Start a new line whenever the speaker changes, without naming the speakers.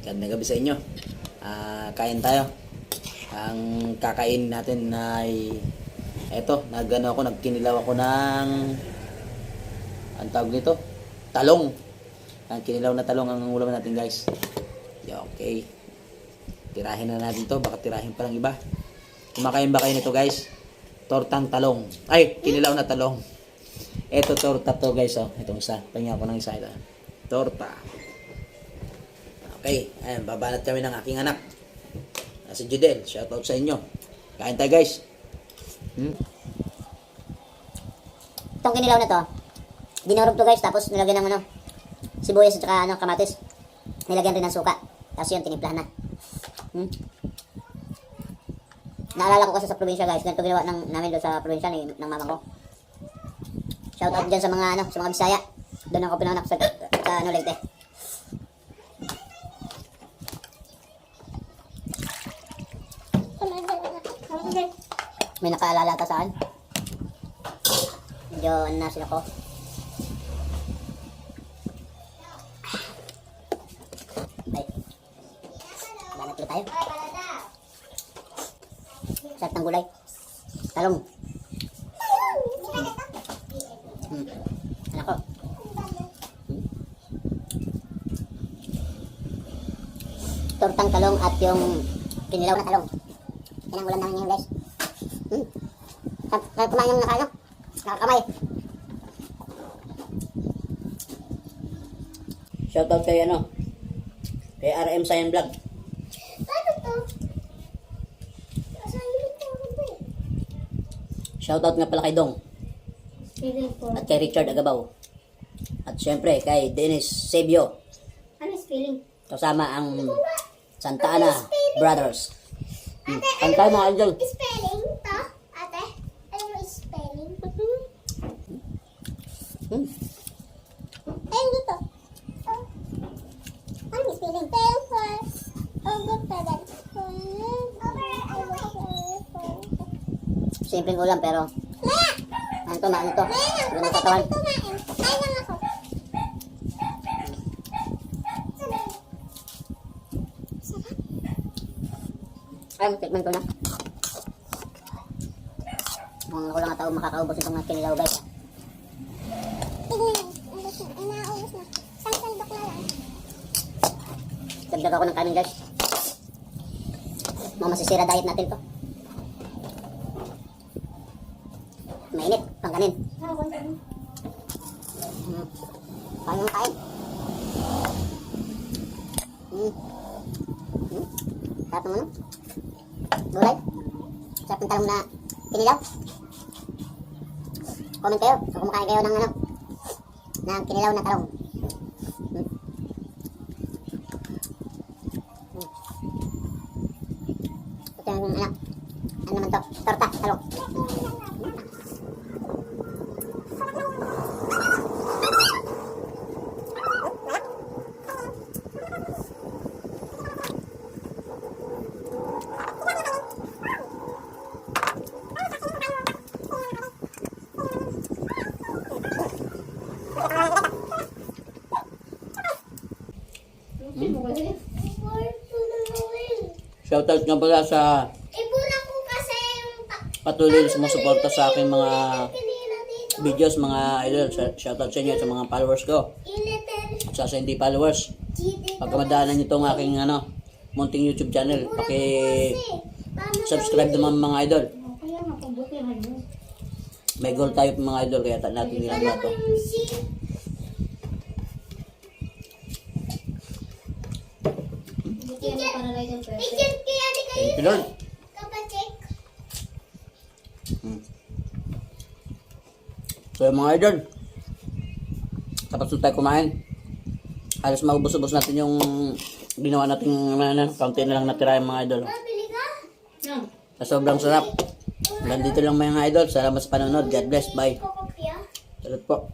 Gandang gabi sa inyo. Kain tayo. Ang kakain natin ay nagkinilaw ako ng ang tawag nito, talong. Ang kinilaw na talong ang ulam natin, guys. Okay. Tirahin na natin to, baka tirahin pa ng iba. Kumakain ba kayo nito, guys? Tortang talong. Ay, kinilaw na talong. Ito torta to, guys, oh. Itong isa. Tingnan ko ng isa ito. Torta. Okay, ayan, babanat kami ng aking anak. Si Judel, shoutout sa inyo. Kain tayo, guys.
Itong kinilaw na to, dinurog to, guys, tapos nilagyan ng sibuyas at saka kamatis. Nilagyan rin ng suka. Tapos yun, tinimplahan na. Naalala ko kasi sa probinsya, guys, ganito ginawa namin doon sa probinsya ng mama ko. Shoutout dyan sa mga Bisaya. Doon ako pinanganak sa Leyte. May nakaalala ka saan? Medyo nasin ako. Ay. Banat ulit tayo. Sarap ng gulay. Talong. Anak ko. Tortang talong at yung kinilaw na talong. Yan ang ulam namin ngayon, guys. Kumain yung nakakamay.
Shoutout kay kay RM Science Vlog. Shoutout nga pala kay Dong. At kay Richard Agabaw. At syempre kay Dennis Sebio.
Ano spelling?
Kasama ang Santa Ana Brothers. Kantay mga idol.
Spelling to, ate? Ano yung spelling? Ayun dito. Ano yung spelling? Simpleng ulam pero ano to? Ano katawan? Ay, tikman ko na. Mga ko lang tao makakaubos itong kinilaw, guys. Inaubos na. Sandok na lang. Dagdag ako ng kanin, guys. Mga masisira diet natin to. Mainit, pangkanin. Kain. Sarap naman, gulay. Sarap ng talong na kinilaw. Comment kayo kung kumakain kayo ng kinilaw na talong. Ito yung ano naman to? Torta, talong.
Shoutout nga pala sa patuloy na sumusuporta sa aking mga videos, mga idol. Shoutout sa inyo sa mga followers ko. At sa hindi followers, pagkamadaanan nyo itong aking munting YouTube channel, subscribe naman mga idol. May goal tayo mga idol, kaya natin ginagawa ito. Thank you, Lord. So mga idol, tapos na tayo kumain. Halos maubos-ubos natin yung ginawa natin, kaunti na lang natira yung mga idol. Sa sobrang sarap. Hanggang dito lang mga idol. Salamat sa panonood. God bless. Bye. Salut po.